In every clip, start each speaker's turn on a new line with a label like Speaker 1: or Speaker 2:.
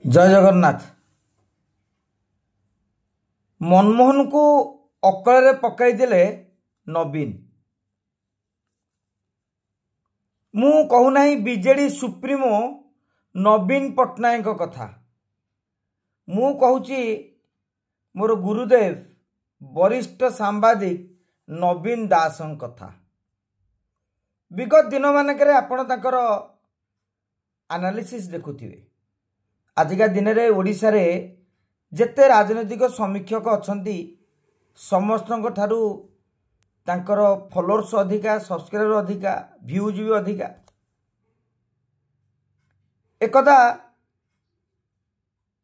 Speaker 1: जय जगन्नाथ। मनमोहन को अकल पकईदे नवीन। मु कहूना बीजेडी सुप्रीमो नवीन पट्टनायक कथा। मु कहूची मोर गुरुदेव वरिष्ठ सांबादिक नवीन दास कथा। विगत दिन मानक आपण ताकर एनालिसिस देखुथिबे। आजिका दिन रे ओडिशा रे जेते राजनीतिक समीक्षक अछंती समस्त ठारू तांकर फॉलोअर्स अधिका, सब्सक्राइबर अधिका, व्यूज भी अधिका। एकदा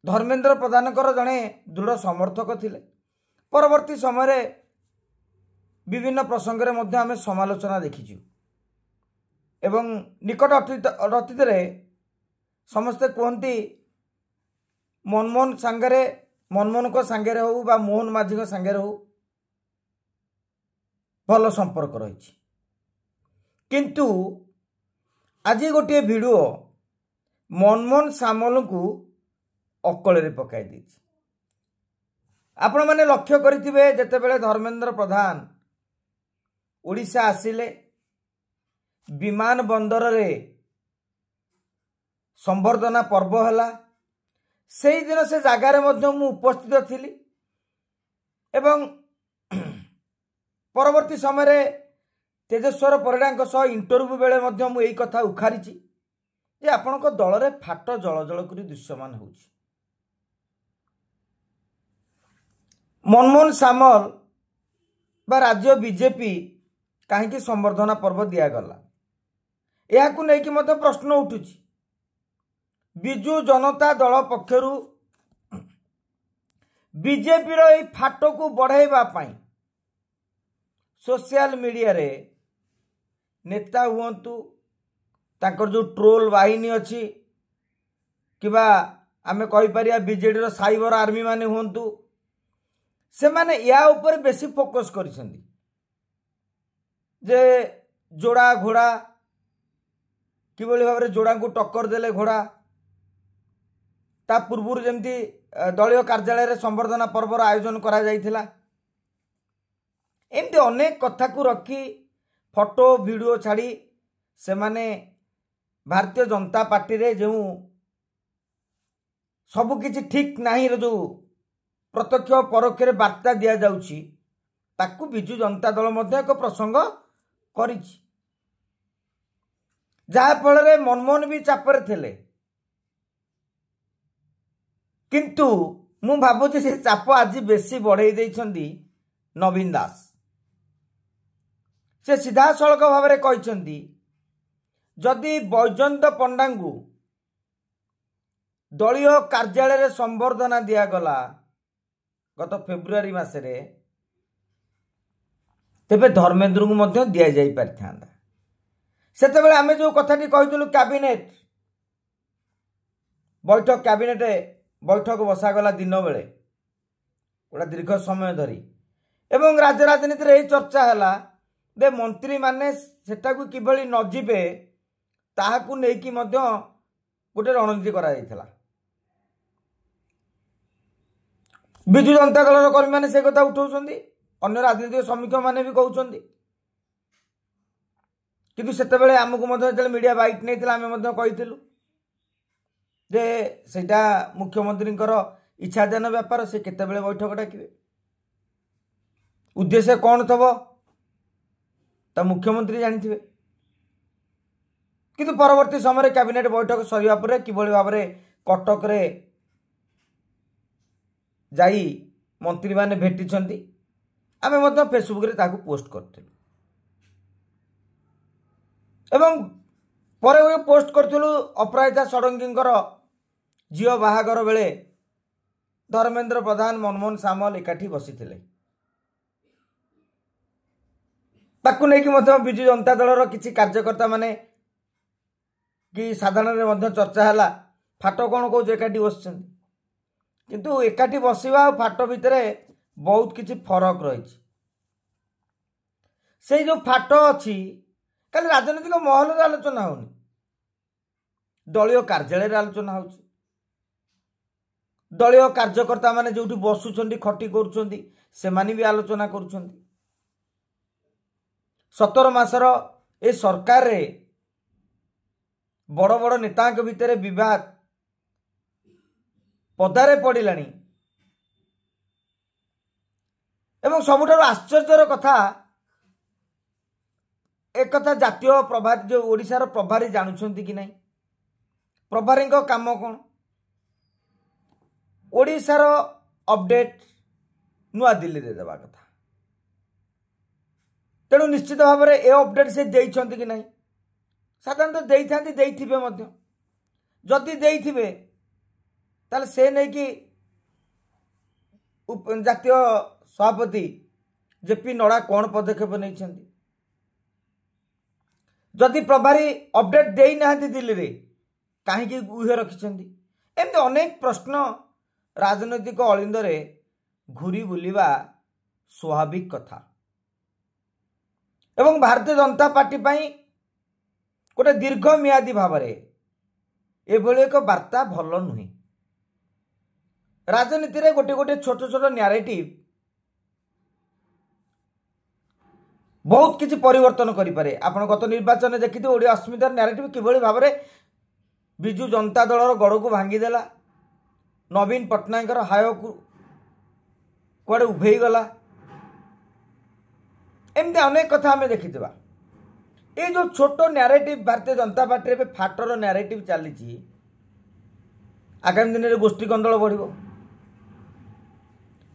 Speaker 1: धर्मेंद्र प्रधान जड़े दृढ़ समर्थक थिले। परवर्ती समय रे विभिन्न प्रसंग रे मध्य आमे समालोचना देखिछु एवं निकट अतीत रे समस्ते कहती मनमोहन को सांगरे हो बा मोहन माझी को सांगरे हो भल संपर्क रही। किंतु आज गोटे वीडियो मनमोहन सामल को अकल पकाई दी। आपण माने लक्ष्य करिथिबे जेतेबेले धर्मेंद्र प्रधान ओडिशा आसिले विमान बंदर रे संबर्धना पर्व हला। से दिन से जगार मु उपस्थित थिली एवं परवर्ती समय रे तेजेश्वर परिड़ा सह इंटरव्यू बेले मु यही कथा उखारी जे आपण दल रे फाट जल जल करी दृश्यमान होउछि। मनमोहन सामल बा राज्य बीजेपी कहीं संबर्धना पर्व दिगला या प्रश्न उठुछि। बिजु जनता दल पक्षरु बीजेपी रो फाट को बढ़ाइबा पाई सोशल मीडिया रे नेता हुंतु तांकर जो ट्रोल वाहिनी अच्छी किबा आमे कहि परिया बीजेडी रो साइबर आर्मी माने हुंतु से माने या ऊपर बेसी फोकस करिसंदी जे जोड़ा घोड़ा किबोली भाबरे जोड़ा को टक्कर देले घोड़ा ता पूर्व जमती दलीय कार्यालय रे संबर्धना पर्वर आयोजन करा जाइथिला। एमती अनेक कथा को रखी फोटो वीडियो छाड़ी से माने भारतीय जनता पार्टी रे जो सब किछि ठीक नाही रे जो प्रत्यक्ष परोक्ष रे वार्ता दिया जाउछि ताकू बिजु जनता दल मध्ये एक प्रसंग करिछि। जहा फल रे मनमोहन भी चापर थिले। किंतु मु भाबुछि से चाप आज बेसी बढ़ाई देइछंदी नवीन दास। से सीधा सड़क भाव में कहते जदि बैजयंत पंडा को दलीय कार्यालय रे संबर्धना दिगला गत फेब्रुआरी मासरे तेबे धर्मेंद्र को मध्य दि जाई पारिथांदा। सेते बेले आमे जो कथाटी कहितलु कैबिनेट बैठक बैठक बसागला दिन बेले गोटा दीर्घ समय धरी एवं राज्य राजनीति रे चर्चा हला बे मंत्री माने सेटा को किभली न जिबे ताहाकू नेकी मध्य गोटे रणनीति करा जायथला। बिजु जनता दल कर्मी माने से कथा उठाउछंदी, अन्य राजनीतिक समीक्षक माने भी कहउछंदी। किंतु सेते बेले हमकु मध्य जेले मीडिया बाइट नेतिला आमे मध्य कहिथिलु जे सेटा मुख्यमंत्री इच्छा देन व्यापार से केते बेले बैठक डाकिबे उद्देश्य कौन थबो ता मुख्यमंत्री जानिथिबे। किंतु परवर्ती समय कैबिनेट बैठक सरिया पर किभली भाव में कटक रे जाई मंत्री माने भेटिछंती आमे मध्य फेसबुक रे ताकू पोस्ट करथिलु एवं परे पोस्ट करथिलु अपराजिता षडंगींकर झियो बाहागर बेले धर्मेंद्र प्रधान मनमोहन सामल एकाठी बसिथिले। ताकू नेकी मध्य बिजु जनता दल किछि कार्यकर्ता माने कि साधारण रे मध्य चर्चा हला फाट कोन को एकाठी बसछन। किंतु एकाठी बसिबा फाट भितरे बहुत किछि फरक रहिछि। से जो फाट अछि खाली राजनीतिक महल रे आलोचना होनी, दलीय कार्यालय रे आलोचना होछि। दलीय कार्यकर्ता माने जो बसुंट खटी कर सेमानी भी आलोचना कर 17 मासर ए सरकार रे बड़ बड़ नेता भितर विवाद पदारे पड़िलानी एवं सबुठारु आश्चर्यर कथा एक कथा जातीय प्रभारी जो ओडिशार प्रभारी जानुछंती कि नहीं प्रभारी काम कौन ओडिशार अपडेट नुआ दिल्ली रे देवा कथा तेणु निश्चित भाव में ए अपडेट से देइछंती कि नहीं साधारणतः देइथांती देइथिबे मध्य जदि देइथिबे ताले से नहीं कि जातीय सभापति जेपी नड्डा कौन पदक्षेप नहीं जदि प्रभारी अपडेट देई नाहंती दिल्ली रे कहीं गुहे रखिछंती एमती अनेक प्रश्न राजनैतिक अलिंदरे घूरी बुलिबा स्वाभाविक कथा एवं भारतीय जनता पार्टी पाई गोटे दीर्घ मियादी भाव एभली एक वार्ता भल नुहे राजनीति रे गोटे गोटे छोट छोट न्यारेटिव बहुत किसी परिवर्तन करें आपण गत निर्वाचन देखिए ओडिया अस्मितार न्यारेटिव किभली भाव में विजु जनता दलर गड़ को भांगीदेला नवीन पट्टनायक हाय को कुआडे उभेई गला एमती अनेक कथा आम देखी ये जो छोट न्यारेटिव भारतीय जनता पार्टी में फाटर न्यारेटिव चली आगामी दिन में गोष्ठी कंदल बढ़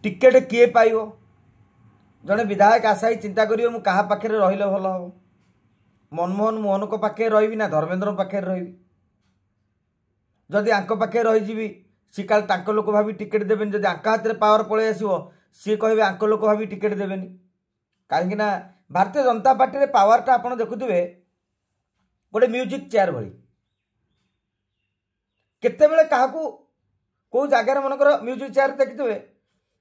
Speaker 1: टिकेट किए पाइबो जड़े विधायक आशायी चिंता करियो मु कहा पाखे रहिले भल हम मनमोहन मोहन को पाखे रही ना धर्मेंद्र पाखे रही जदि आंक पाखे रही सी काल तांक लोक भाभी टिकेट देवेनि जदि आंक हाथ में पावर पलि आसो सी कहे आंक लोक भाभी टिकेट देवेनि कहीं भारतीय जनता पार्टी रे पावरटा आप देखुवे गोटे म्यूजिक चेयर भली केतेबेले काहाकू को जगार मनकर म्यूजिक चेयर देखिथे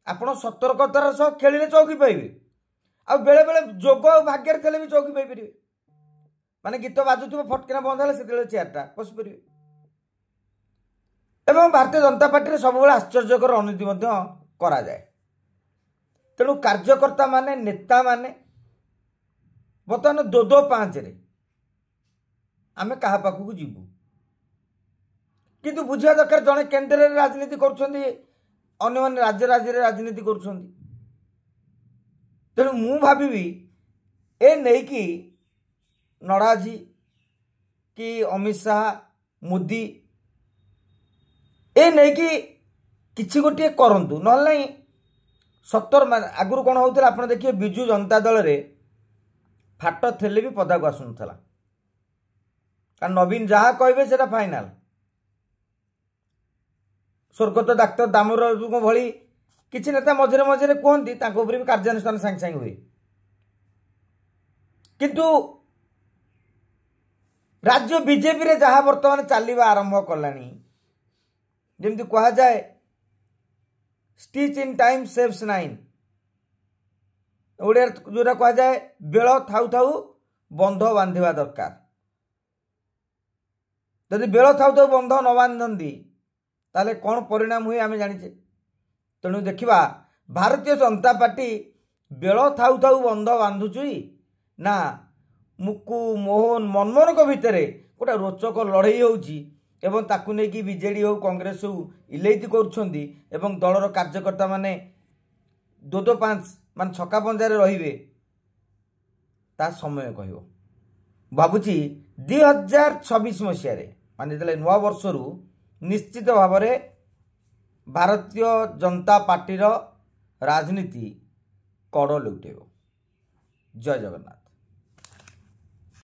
Speaker 1: आपण सतर्कतार सह खेलिले चौकी पाइबे आ बेले बेले जोग भाग्य थे भी चौकी पाइपर माने गीत बाजुथिबो फटकिना बंद हेले सेतेले चेयरटा बसी परिबे एवं भारतीय जनता पार्टी सब आश्चर्यकर अनुभूति करा जाए तेणु कार्यकर्ता माने नेता माने बर्तमान 2-2-5 रे आमे कहा पाखु जीवु किंतु बुझा दरकार जड़े केन्द्र में राजनीति करुछंती अन्य माने राज्य राज्य राजनीति करुछंती तेणु मु भावी ए नहीं कि नड्डा जी कि अमित शाह मोदी ए नहीं कि किछि गोटे करंतु नहले नहीं 70 आगुरी कौन होता आप देखिए विजु जनता दल रे फाट थे भी पदा को आसुनथला कारण नवीन जहाँ कहे से फाइनाल स्वर्गत डाक्तर दामोदर भली किसी नेता मझे मझे कहती भी कार्यानुष्ठान सांगे सांगे हुए किंतु राज्य बीजेपी रे जहाँ बर्तमान चलवा आरंभ कलानी जमती कह जाए stitch in time saves 9 Odia जोरा कह जाए बेल थाउ थाउ बंध बांधा दरकार जदि बेल थाउ थाउ बंध न बांधती ताले कौन परिणाम हुए आम जाचे तेणु देखा भारतीय जनता पार्टी बेल थाउ थाउ बंध बांधुची ना मुकु मोहन मनमोहन भितर गोटे रोचक लड़ई होउची एवं ताकू नहीं बीजेडी हो कांग्रेस हो इलेति करुछंती एवं दलर कार्यकर्ता माने 2-5 मान छक्का पंजारे रहिबे ता समय कहबो भाबुची 2026 मसीह मान जो नुआ वर्ष रु निश्चित भाव में भारतीय जनता पार्टी राजनीति कड़ लुटेब। जय जगन्नाथ।